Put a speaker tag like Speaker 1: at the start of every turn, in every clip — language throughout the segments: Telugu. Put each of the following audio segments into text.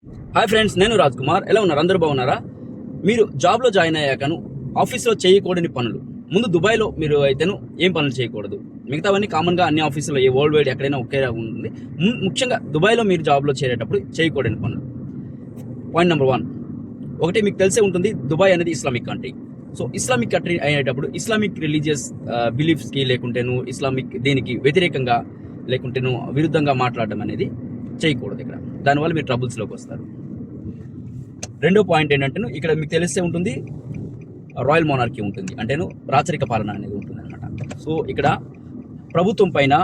Speaker 1: హాయ్ ఫ్రెండ్స్, నేను రాజ్ కుమార్. ఎలా ఉన్నారు? అందరూ బాగున్నారా? మీరు జాబ్లో జాయిన్ అయ్యాకను ఆఫీస్లో చేయకూడని పనులు. ముందు దుబాయ్లో మీరు అయితేను ఏం పనులు చేయకూడదు, మిగతావన్నీ కామన్గా అన్ని ఆఫీసులో ఏ వరల్డ్ వైడ్ ఎక్కడైనా ఒకే ఉంటుంది. ముఖ్యంగా దుబాయ్లో మీరు జాబ్లో చేరేటప్పుడు చేయకూడని పనులు. పాయింట్ నెంబర్ 1, ఒకటి మీకు తెలిసే ఉంటుంది, దుబాయ్ అనేది Islamic country. So Islamic country అయ్యేటప్పుడు ఇస్లామిక్ రిలీజియస్ బిలీఫ్స్కి లేకుంటేను ఇస్లామిక్ దేనికి వ్యతిరేకంగా లేకుంటేను విరుద్ధంగా మాట్లాడడం అనేది చేయకూడదు. ఇక్కడ దానివల్ల మీరు ట్రబుల్స్లోకి వస్తారు. రెండో పాయింట్ ఏంటంటే, ఇక్కడ మీకు తెలిసే ఉంటుంది, రాయల్ మోనార్కీ ఉంటుంది, అంటేను రాచరిక పాలన అనేది ఉంటుంది అనమాట. సో ఇక్కడ ప్రభుత్వం పైన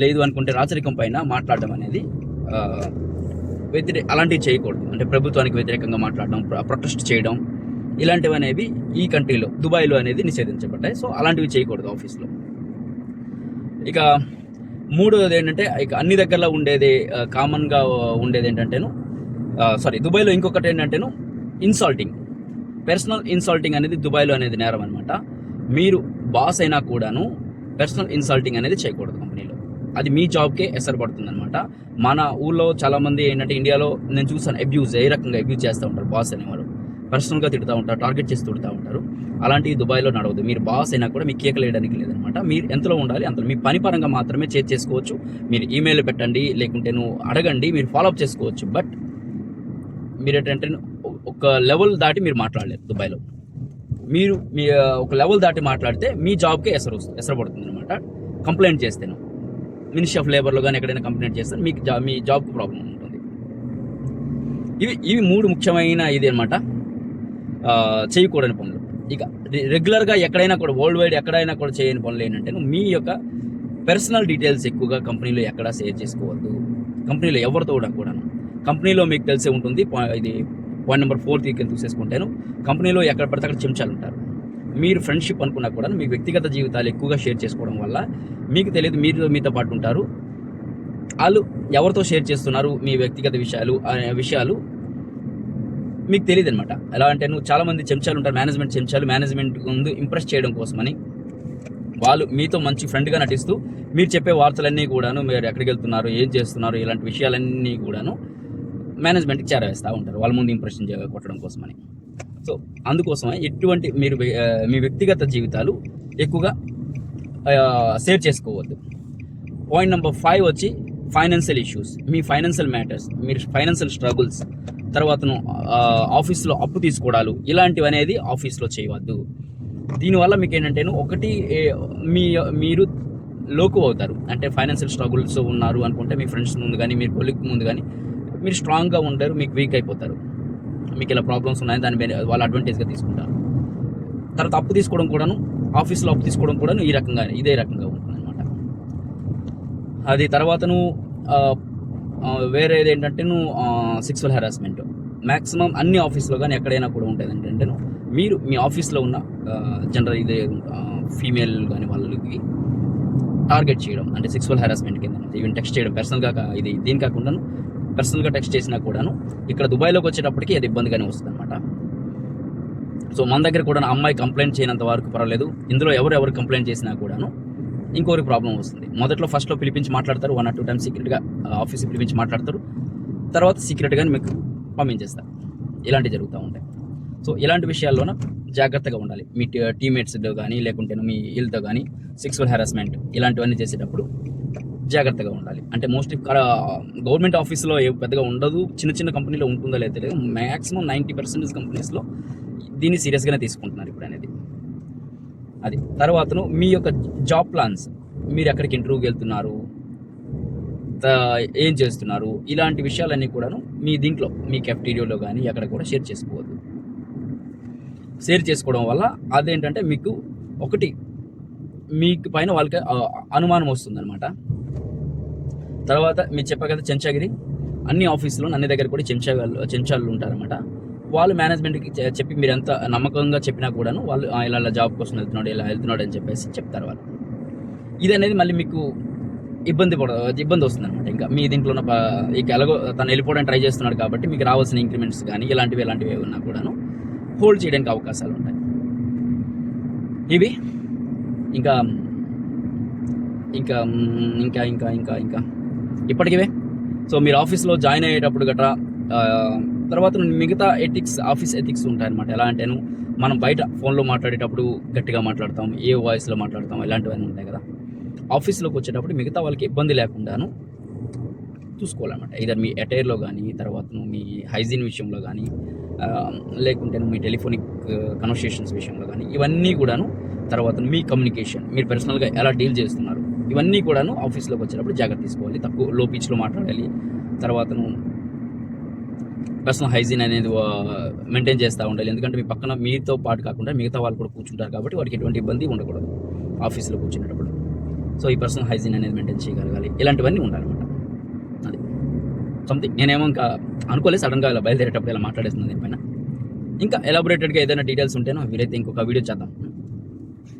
Speaker 1: లేదు అనుకుంటే రాచరికం పైన మాట్లాడడం అనేది అలాంటివి చేయకూడదు. అంటే ప్రభుత్వానికి వ్యతిరేకంగా మాట్లాడడం, ప్రొటెస్ట్ చేయడం, ఇలాంటివి అనేవి ఈ కంట్రీలో దుబాయ్లో అనేది నిషేధించబడ్డాయి. సో అలాంటివి చేయకూడదు ఆఫీస్లో. ఇక మూడోది ఏంటంటే, ఇక అన్ని దగ్గరలో ఉండేది కామన్గా ఉండేది ఏంటంటేను దుబాయ్లో ఇంకొకటి ఏంటంటేను ఇన్సల్టింగ్, పర్సనల్ ఇన్సల్టింగ్ అనేది దుబాయ్లో అనేది నేరం అనమాట. మీరు బాస్ అయినా కూడాను పర్సనల్ ఇన్సల్టింగ్ అనేది చేయకూడదు కంపెనీలో. అది మీ జాబ్కే ఎసరు పడుతుంది అనమాట. మన ఊళ్ళో చాలామంది ఏంటంటే, ఇండియాలో నేను చూసాను, ఏ రకంగా అబ్యూజ్ చేస్తూ ఉంటారు. బాస్ అనేవారు పర్సనల్గా తిడుతూ ఉంటారు, టార్గెట్ చేసి తిడుతూ ఉంటారు. అలాంటివి దుబాయ్లో నడవదు. మీరు బాస్ అయినా కూడా మీకు కేకలు వేయడానికి లేదనమాట. మీరు ఎంతలో ఉండాలి అంతలో మీ పని పరంగా మాత్రమే చేసుకోవచ్చు. మీరు ఈమెయిల్ పెట్టండి, లేకుంటే అడగండి, మీరు ఫాలోఅప్ చేసుకోవచ్చు. బట్ మీరు ఏంటంటే ఒక లెవెల్ దాటి మీరు మాట్లాడలేరు దుబాయ్లో. మీరు మీ ఒక లెవెల్ దాటి మాట్లాడితే మీ జాబ్కే ఎసరు పడుతుంది అనమాట. కంప్లైంట్ చేస్తాను మినిస్ట్రీ ఆఫ్ లేబర్లో కానీ ఎక్కడైనా కంప్లైంట్ చేస్తే మీకు మీ జాబ్కి ప్రాబ్లం ఉంటుంది. ఇవి మూడు ముఖ్యమైన ఇది అనమాట చేయకూడని పనులు. ఇక రెగ్యులర్గా ఎక్కడైనా కూడా వరల్డ్ వైడ్ ఎక్కడైనా కూడా చేయని పనులు ఏంటంటే, మీ యొక్క పర్సనల్ డీటెయిల్స్ ఎక్కువగా కంపెనీలో ఎక్కడా షేర్ చేసుకోవద్దు. కంపెనీలో ఎవరితో కూడా కంపెనీలో మీకు తెలిసే ఉంటుంది, ఇది పాయింట్ నెంబర్ 4 చూసేసుకుంటాను. కంపెనీలో ఎక్కడ పడితే అక్కడ చెంచాలు ఉంటారు. మీరు ఫ్రెండ్షిప్ అనుకున్నా కూడా మీ వ్యక్తిగత జీవితాలు ఎక్కువగా షేర్ చేసుకోవడం వల్ల మీకు తెలియదు, మీతో పాటు ఉంటారు, వాళ్ళు ఎవరితో షేర్ చేస్తున్నారు మీ వ్యక్తిగత విషయాలు మీకు తెలియదు అనమాట. ఎలా అంటే, చాలామంది చెంచాలు ఉంటారు, మేనేజ్మెంట్ ముందు ఇంప్రెస్ చేయడం కోసమని వాళ్ళు మీతో మంచి ఫ్రెండ్గా నటిస్తూ మీరు చెప్పే వార్తలన్నీ కూడాను, మీరు ఎక్కడికి వెళ్తున్నారు, ఏం చేస్తున్నారు, ఇలాంటి విషయాలన్నీ కూడాను మేనేజ్మెంట్కి చేరవేస్తూ ఉంటారు, వాళ్ళ ముందు ఇంప్రెషన్ కొట్టడం కోసమని. సో అందుకోసమే ఎటువంటి మీరు మీ వ్యక్తిగత జీవితాలు ఎక్కువగా షేర్ చేసుకోవద్దు. పాయింట్ నెంబర్ 5 వచ్చి ఫైనాన్షియల్ ఇష్యూస్, మీ ఫైనాన్షియల్ మ్యాటర్స్, మీరు ఫైనాన్షియల్ స్ట్రగుల్స్, తర్వాతను ఆఫీస్లో అప్పు తీసుకోవడాలు, ఇలాంటివి అనేది ఆఫీస్లో చేయవద్దు. దీనివల్ల మీకు ఏంటంటే, ఒకటి మీరు లోకు అవుతారు. అంటే ఫైనాన్షియల్ స్ట్రగుల్స్ ఉన్నారు అనుకుంటే మీ ఫ్రెండ్స్ ముందు కానీ మీరు కొలీగ్ ముందు కానీ మీరు స్ట్రాంగ్గా ఉంటారు, మీకు వీక్ అయిపోతారు. మీకు ఇలా ప్రాబ్లమ్స్ ఉన్నాయని దాని మీద వాళ్ళు అడ్వాంటేజ్గా తీసుకుంటారు. తర్వాత అప్పు తీసుకోవడం కూడాను, ఆఫీస్లో అప్పు తీసుకోవడం కూడాను ఇదే రకంగా ఉంటుంది అనమాట. అది తర్వాతను వేరేది ఏంటంటే, సెక్సువల్ హెరాస్మెంట్ మ్యాక్సిమం అన్ని ఆఫీస్లో కానీ ఎక్కడైనా కూడా ఉంటుంది. ఏంటంటే, మీరు మీ ఆఫీస్లో ఉన్న జనరల్ ఇదే ఫీమేల్ కానీ వాళ్ళకి టార్గెట్ చేయడం, అంటే సెక్సువల్ హెరాస్మెంట్ కింద. ఈవెన్ టెక్స్ట్ చేయడం పర్సనల్గా, దీని కాకుండా పర్సనల్గా టెక్స్ట్ చేసినా కూడాను ఇక్కడ దుబాయ్లోకి వచ్చేటప్పటికి అది ఇబ్బందిగానే వస్తుంది అనమాట. సో మన దగ్గర కూడా అమ్మాయి కంప్లైంట్ చేయనంత వరకు పర్వాలేదు. ఇందులో ఎవరు కంప్లైంట్ చేసినా కూడాను ఇంకోరికి ప్రాబ్లం వస్తుంది. ఫస్ట్లో పిలిపించి మాట్లాడతారు, 1 or 2 times సీక్రెట్గా ఆఫీస్కి పిలిపించి మాట్లాడతారు, తర్వాత సీక్రెట్గా మీకు పంపించేస్తారు. ఇలాంటివి జరుగుతూ ఉంటాయి. సో ఇలాంటి విషయాల్లోన జాగ్రత్తగా ఉండాలి. మీ టీమ్మేట్స్తో కానీ లేకుంటే మీ వీళ్ళతో కానీ సెక్సువల్ హెరాస్మెంట్ ఇలాంటివన్నీ చేసేటప్పుడు జాగ్రత్తగా ఉండాలి. అంటే మోస్ట్లీ గవర్నమెంట్ ఆఫీస్లో పెద్దగా ఉండదు, చిన్న కంపెనీలో ఉంటుందో లేదో తెలియదు. మ్యాక్సిమం 90% కంపెనీస్లో దీన్ని సీరియస్గానే తీసుకుంటున్నారు ఇప్పుడు అనేది. అది తర్వాతను మీ యొక్క జాబ్ ప్లాన్స్, మీరు ఎక్కడికి ఇంటర్వ్యూకి వెళ్తున్నారు, ఏం చేస్తున్నారు, ఇలాంటి విషయాలన్నీ కూడాను మీ దీంట్లో మీ కెఫ్టీరియాలో కానీ ఎక్కడ కూడా షేర్ చేసుకోవద్దు. షేర్ చేసుకోవడం వల్ల అదేంటంటే, మీకు పైన వాళ్ళకి అనుమానం వస్తుందన్నమాట. తర్వాత మీరు చెప్పా కదా చెంచాగిరి, అన్ని ఆఫీసులో అన్ని దగ్గర కూడా చెంచాలు ఉంటారన్నమాట. వాళ్ళు మేనేజ్మెంట్కి చెప్పి మీరు ఎంత నమ్మకంగా చెప్పినా కూడాను వాళ్ళు ఇలా జాబ్ కోసం వెళ్తున్నాడు అని చెప్పేసి చెప్తారు వాళ్ళు. ఇది అనేది మళ్ళీ మీకు ఇబ్బంది వస్తుంది అనమాట. ఇంకా మీ దీంట్లో ఇక ఎలాగో తను వెళ్ళిపోవడానికి ట్రై చేస్తున్నాడు కాబట్టి మీకు రావాల్సిన ఇంక్రిమెంట్స్ కానీ ఇలాంటివి ఉన్నా కూడాను హోల్డ్ చేయడానికి అవకాశాలు ఉంటాయి. ఇవి ఇంకా ఇంకా ఇంకా ఇంకా ఇంకా ఇంకా ఇప్పటికివే. సో మీరు ఆఫీస్లో జాయిన్ అయ్యేటప్పుడు గట్రా తర్వాత మిగతా ఎథిక్స్, ఆఫీస్ ఎథిక్స్ ఉంటాయన్నమాట. ఎలా అంటేను మనం బయట ఫోన్లో మాట్లాడేటప్పుడు గట్టిగా మాట్లాడతాం, ఏ వాయిస్లో మాట్లాడతాం, ఇలాంటివన్నీ ఉంటాయి కదా. ఆఫీస్లోకి వచ్చేటప్పుడు మిగతా వాళ్ళకి ఇబ్బంది లేకుండాను చూసుకోవాలన్నమాట. ఇదర్ మీ అటైర్లో కానీ, తర్వాత మీ హైజీన్ విషయంలో కానీ, లేకుంటే మీ టెలిఫోనిక్ కన్వర్సేషన్స్ విషయంలో కానీ, ఇవన్నీ కూడాను. తర్వాత మీ కమ్యూనికేషన్, మీరు పర్సనల్గా ఎలా డీల్ చేస్తున్నారు, ఇవన్నీ కూడాను ఆఫీస్లోకి వచ్చేటప్పుడు జాగ్రత్త తీసుకోవాలి. లో పిచ్లో మాట్లాడాలి. తర్వాతను పర్సనల్ హైజీన్ అనేది మెయింటైన్ చేస్తూ ఉండాలి. ఎందుకంటే మీ పక్కన మీతో పాటు కాకుండా మిగతా వాళ్ళు కూడా కూర్చుంటారు కాబట్టి వారికి ఎటువంటి ఇబ్బంది ఉండకూడదు ఆఫీస్లో కూర్చునేటప్పుడు. సో ఈ పర్సనల్ హైజీన్ అనేది మెయింటైన్ చేయగలగాలి. ఇలాంటివన్నీ ఉండాలన్నమాట. అది సంథింగ్ నేనేమో ఇంకా అనుకోలేదు, సడన్గా ఇలా బయలుదేరేటప్పుడు ఇలా మాట్లాడేస్తున్నాను దీనిపైన. ఇంకా ఎలాబొరేటెడ్గా ఏదైనా డీటెయిల్స్ ఉంటేనో వీలైతే ఇంకొక వీడియో చేద్దాం.